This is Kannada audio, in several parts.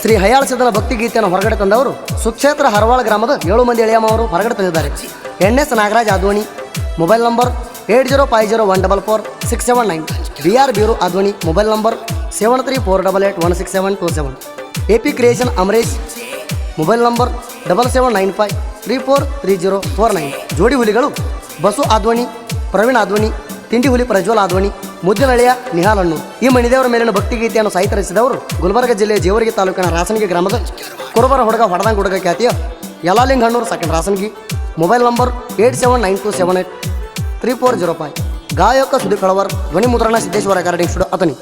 ಶ್ರೀ ಹಯಾಳ ಸಿದ್ದನ ಭಕ್ತಿ ಗೀತೆಯನ್ನು ಹೊರಗಡೆ ತಂದವರು ಸುಕ್ಷೇತ್ರ ಹರವಾಳ ಗ್ರಾಮದ 7 ಮಂದಿ ಎಳೆಯಮ್ಮ ಅವರು ಹೊರಗಡೆ ತಂದಿದ್ದಾರೆ. NS Nagaraj Advani, mobile number 8050144679. BR bureau Advani, mobile number 7348816727. AP creation Amaresh, mobile number 7795343049. ಜೋಡಿ ಹುಲಿಗಳು ಬಸು ಆದ್ವಾನಿ, ಪ್ರವೀಣ್ ಆದ್ವಾನಿ, ತಿಂಡಿ ಹುಲಿ ಪ್ರಜ್ವಲ್ ಆದ್ವಾನಿ, ಮುದ್ದಿನಹಳ್ಳಿಯ ನಿಹಾಲ್ ಹಣ್ಣು. ಈ ಮಣಿದೇವರ ಮೇಲಿನ ಭಕ್ತಿ ಗೀತೆಯನ್ನು ಸಾಹಿತ್ಯ ರಚಿಸಿದವರು ಗುಲ್ಬರ್ಗ ಜಿಲ್ಲೆಯ ಜೇವರ್ಗಿ ತಾಲೂಕಿನ ರಾಸನಗಿ ಗ್ರಾಮದ ಕುರುಬರ ಹುಡುಗ ಹೊಡದಂಗ ಹುಡುಗ ಖ್ಯಾತಿಯ Yalaling Hannur second Rasanagi. Mobile number 8792783405. ಗಾಯಕ ಸುದೀಪ್ ಕಳವರ್, ಧ್ವನಿ ಮುದ್ರಣ ಸಿದ್ದೇಶ್ವರ ರೆಕಾರ್ಡಿಂಗ್ ಸ್ಟುಡಿಯೋ ಅತನಿ.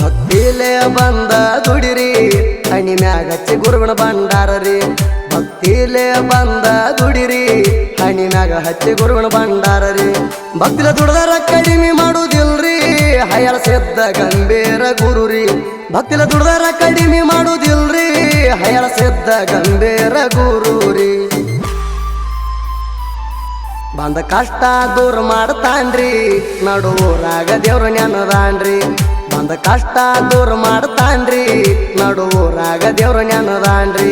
ಭಕ್ತಿಲೇ ಬಂದ ದುಡಿರಿ ಹಣಿ ಮ್ಯಾಗ ಹಚ್ಚಿ ಗುರುವಿನ ಭಂಡಾರರಿ. ಭಕ್ತಿಲೇ ಬಂದ ದುಡಿರಿ ಹಣಿ ಮ್ಯಾಗ ಹಚ್ಚಿ ಗುರುವಿನ ಭಂಡಾರರಿ. ಭಕ್ತಿಲ ದುಡ್ದಾರ ಕಡಿಮೆ ಮಾಡುವುದಿಲ್ರಿ ಹಯಳ ಸಿದ್ಧ ಗಂಭೀರ ಗುರುರಿ. ಭಕ್ತಿಲ ದುಡ್ದಾರ ಕಡಿಮೆ ಮಾಡುವುದಿಲ್ರಿ ಹಯಳ ಸಿದ್ಧ ಗಂಭೀರ ಗುರುರಿ. ಬಂದ ಕಷ್ಟ ದೂರ ಮಾಡ್ತಾನ್ರಿ ನಡುವೂರಾಗ ದೇವ್ರ ನೆನದಾನ್ರಿ. ಬಂದ ಕಷ್ಟ ದೂರ ಮಾಡ್ತಾನ್ರಿ ನಡುವೂರಾಗ ದೇವ್ರ ನೆನದಾನ್ರಿ.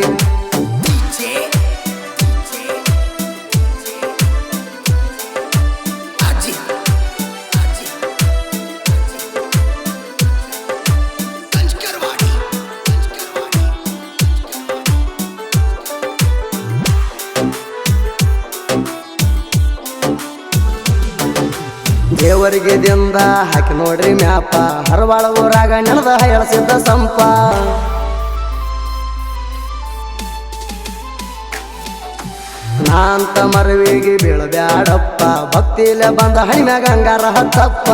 ದೇವರಿಗೆ ದಿಂದ ಹಾಕಿ ನೋಡ್ರಿ ಮ್ಯಾಪ ಹರವಾಳ ಊರಾಗ ನೆನದ ಹಯಳ ಸಿದ್ಧ ಸಂಪ. ನಾಂತ ಮರವಿಗೆ ಬೀಳಬ್ಯಾಡಪ್ಪ ಭಕ್ತಿಲೆ ಬಂದ ಹಣಿಮ್ಯಾಗ ಹಂಗಾರ ಹತ್ತಪ್ಪ.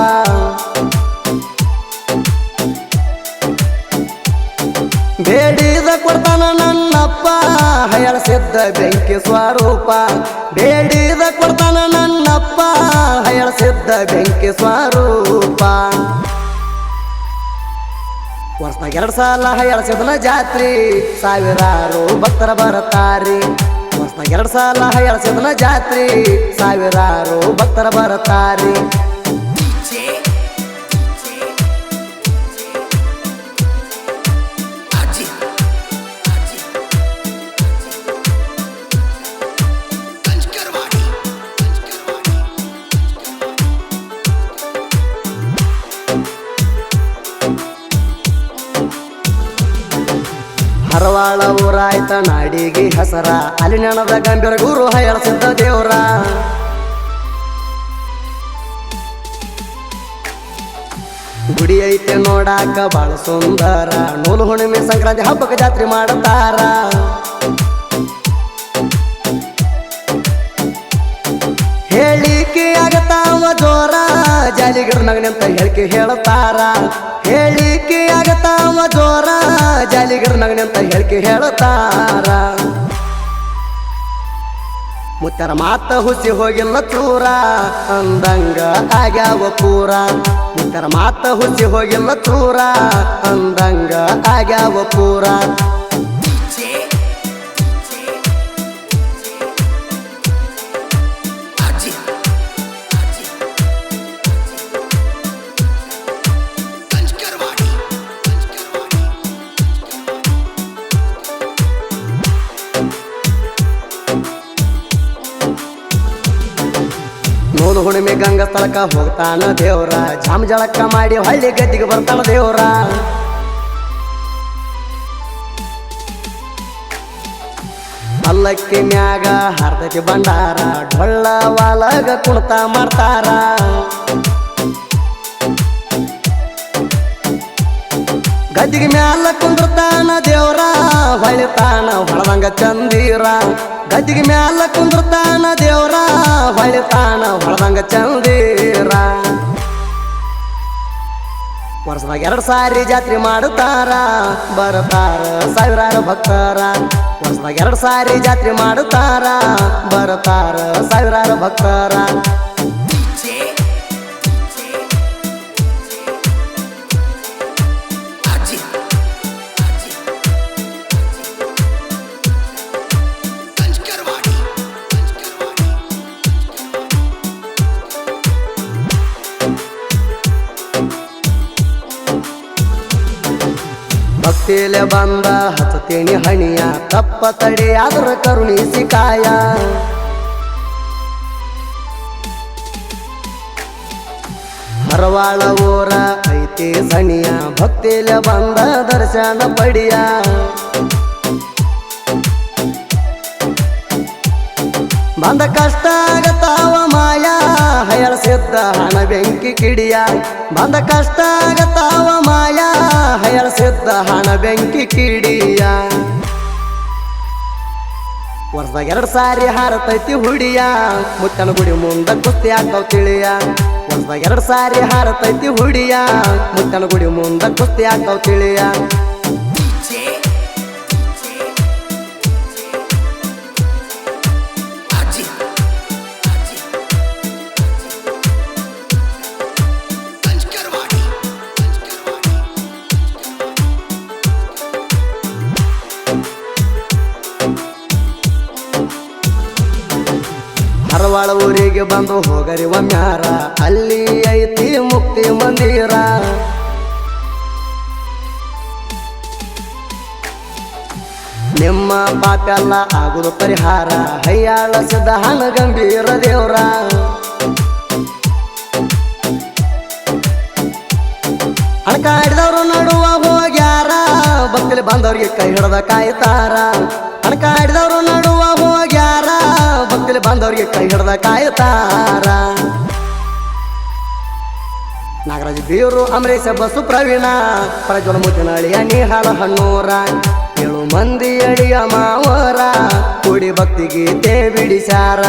ಬೇಡಿದ ಕೊಡ್ತಾನ ನನ್ನಪ್ಪ ಹಯಳ ಸಿದ್ಧ ಬೆಂಕಿ ಸ್ವರೂಪ. ಬೇಡಿದ ಕೊಡ್ತಾನ ನನ್ನಪ್ಪ ಹಯಳ ಸಿದ್ಧ ಬೆಂಕಿ ಸ್ವರೂಪ. ವರ್ಷದಾಗ 2 ಸಲ ಹಯಳ ಸಿದ್ಧನ ಜಾತ್ರಿ ಸಾವಿರಾರು ಭಕ್ತರ ಬರತಾರಿ. ವರ್ಷದಾಗ 2 ಸಲ ಹಯಳ ಸಿದ್ಧನ ಜಾತ್ರಿ ಸಾವಿರಾರು ಭಕ್ತರ ಬರತಾರಿ. ಹರವಾಳ ಊರಾಯ್ತ ನಾಡಿಗೆ ಹೆಸರ ಅಲ್ಲಿ ನೆನದ ಗಂಭೀರ ಗುರು ಹಯಳ ಸಿದ್ಧ ದೇವ್ರ. ಗುಡಿ ಐತೆ ನೋಡಾಕ ಬಾಳ ಸುಂದರ ನೂಲು ಹುಣ್ಣಿಮೆ ಸಂಕ್ರಾಂತಿ ಹಬ್ಬಕ್ಕೆ ಜಾತ್ರೆ ಮಾಡತಾರ. ಹೇಳಿಕೆ ಆಗತಾವ ಜೋರ ಜಾಲಿಗಿರ್ ನಗನಂತ ಹೇಳಿಕೆ ಹೇಳತಾರ. ಹೇಳಿಕೆ ಆಗತಾವ ಜೋರ ಜಾಲಿಗಿರ್ ನಗನಂತ ಹೇಳಿಕೆ ಹೇಳತಾರ. ಮುತ್ತರ ಮಾತ ಹುಸಿ ಹೋಗಿಲ್ಲ ಚೂರ ಅಂದಂಗ ಆಗ್ಯಾವ ಪೂರ. ಮುತ್ತರ ಮಾತ ಹುಸಿ ಹೋಗಿಲ್ಲ ಚೂರ ಅಂದಂಗ ಆಗ್ಯಾವ ಪೂರ. ನೂಲು ಹುಣ್ಣಿಮೆ ಗಂಗಾ ಸ್ಥಳಕ್ಕ ಹೋಗ್ತಾನ ದೇವ್ರ. ಜಾಮ್ ಜಳಕ ಮಾಡಿ ಹಳ್ಳಿ ಗದ್ದಿಗೆ ಬರ್ತಾನ ದೇವ್ರ. ಪಲ್ಲಕ್ಕಿ ಮ್ಯಾಗ ಹಾರ್ತೈತಿ ಭಂಡಾರ ಡೊಳ್ಳ ವಾಲಗ ಕುಣಿತ ಮಾಡ್ತಾರ. ಗದ್ದಿಗೆ ಮ್ಯಾಲ ಕುಂದ್ರತಾನ ದೇವ್ರ ಹೊಳಿತಾನ ಹೊಳದಂಗ ಚಂದೀರ. ಗದ್ದಿಗೆ ಮ್ಯಾಲ ಕುಂದ್ರತಾನ ದೇವ್ರ ಹೊಳಿತಾನ ಹೊಳದಂಗ ಚಂದೀರ. ವರ್ಷದಾಗ 2 ಸಾರಿ ಜಾತ್ರೆ ಮಾಡುತ್ತಾರ ಬರ್ತಾರ ಸಾವಿರಾರು ಭಕ್ತರ. ವರ್ಷದಾಗ 2 ಸಾರಿ ಜಾತ್ರೆ ಮಾಡುತ್ತಾರ ಬರ್ತಾರ ಸಾವಿರಾರು ಭಕ್ತರ. ಭಕ್ತಿಲೆ ಬಂದ ಹಚ್ಚತೀನಿ ಹಣಿಯ ತಪ್ಪ ತಡೆಯಾದ್ರ ಕರುಣಿಸಿ ಕಾಯ ಹರವಾಳ ಊರ ಐತಿ ಸಣಿಯ ಭಕ್ತಿಲೆ ಬಂದ ದರ್ಶನ ಪಡಿಯ ಬಂದ ಕಷ್ಟ ಆಗತಾವ ಮಾಯ ಹಯಳಸಿದ್ದ ಹಣ ಬೆಂಕಿ ಕಿಡಿಯ ಬಂದ ಕಷ್ಟ ಆಗತಾವ ಮಾಯ ಹಯಳಸಿದ್ದ ಹಣ ಬೆಂಕಿ ಕಿಡಿಯ ವರ್ಷದಾಗ 2 ಸಾರಿ ಹಾರತೈತಿ ಹುಡಿಯ ಮುತ್ತನ ಗುಡಿ ಮುಂದ ಕುಸ್ತಿ ಆಗ್ತಾವ ತಿಳಿಯ ವರ್ಷದಾಗ 2 ಸಾರಿ ಹಾರತೈತಿ ಹುಡಿಯ ಮುತ್ತನ ಗುಡಿ ಮುಂದ ಕುಸ್ತಿ ಆಗ್ತಾವ ತಿಳಿಯ ಹರವಾಳ ಊರಿಗೆ ಬಂದು ಹೋಗರಿ ಒಮ್ಮ್ಯಾರ ಅಲ್ಲಿ ಐತಿ ಮುಕ್ತಿ ಮಂದಿರ ನಿಮ್ಮ ಪಾಪೆಲ್ಲ ಆಗುದು ಪರಿಹಾರ ಹಯ್ಯಾಳ ಸಿದ್ಧ ಹಣ ಗಂಭೀರ ದೇವ್ರ ಹಣಕಾಡಿದವರು ನಡುವ ಹೋಗ್ಯಾರ ಭಕ್ತಲಿ ಬಂದವ್ರಿಗೆ ಕೈ ಹಿಡದ ಕಾಯ್ತಾರ ಹಣಕಾಡಿದವರು ನಡುವ ಹೋಗ್ಯಾರ ಭಕ್ತಲಿ ಬಂದವ್ರಿಗೆ ಕೈ ಹಿಡ್ದ ಕಾಯ್ತಾರ ನಾಗರಾಜ ಬೀರು ಅಮರೇಶ ಬಸು ಪ್ರವೀಣ ಪ್ರಜ್ವಲ ಮುತ್ತಿನಳಿಯ ನಿಹಾಳ ಹಣ್ಣೂರ 7 ಮಂದಿ ಅಳಿಯ ಮಾವರ ಕೂಡಿ ಭಕ್ತಿ ಗೀತೆ ಬಿಡಿಸ್ಯಾರ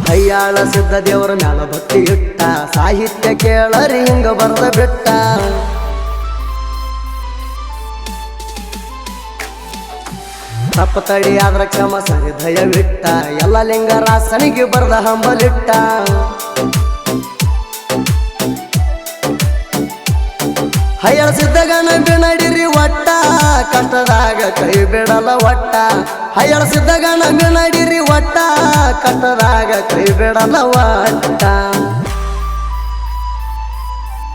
ಹಯ್ಯಾಳ ಸಿದ್ಧ ದೇವರ ಮ್ಯಾಲ ಭಕ್ತಿ ಇಟ್ಟ ಸಾಹಿತ್ಯ ಕೇಳರಿ ಹಿಂಗ ಬರ್ದ ಬಿಟ್ಟ ತಪ್ಪ ತಡಿ ಆದ್ರ ಕ್ಷಮ ಸರಿ ದಯವಿಟ್ಟ ಎಲ್ಲ ಲಿಂಗರಾಸನಿಗೆ ಬರ್ದ ಹಂಬಲಿಟ್ಟ ಹಯ್ಯಾಳ ಸಿದ್ಧ ಗಣಬಿ ನಡಿರಿ ಒಟ್ಟ ಕಷ್ಟದಾಗ ಕೈ ಬಿಡಲ ಒಟ್ಟ ಹಯ್ಯಾಳ ಸಿದ್ಧ ಗಣಬಿ ನಡಿರಿ ಒಟ್ಟ ಕಷ್ಟದಾಗ ಕೈ ಬಿಡಲ ಒಟ್ಟ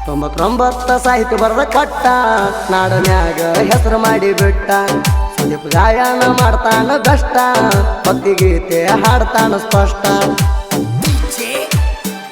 99 ಸಾಹಿತ್ಯ ಬರದ ಕೊಟ್ಟ ನಾಡನ್ಯಾಗ ಹೆಸರು ಮಾಡಿ ಬಿಟ್ಟ ಸುದೀಪ್ ಗಾಯನ ಮಾಡ್ತಾನ ಬೆಷ್ಟ ಭಕ್ತಿ ಗೀತೆ ಹಾಡ್ತಾನ ಸ್ಪಷ್ಟ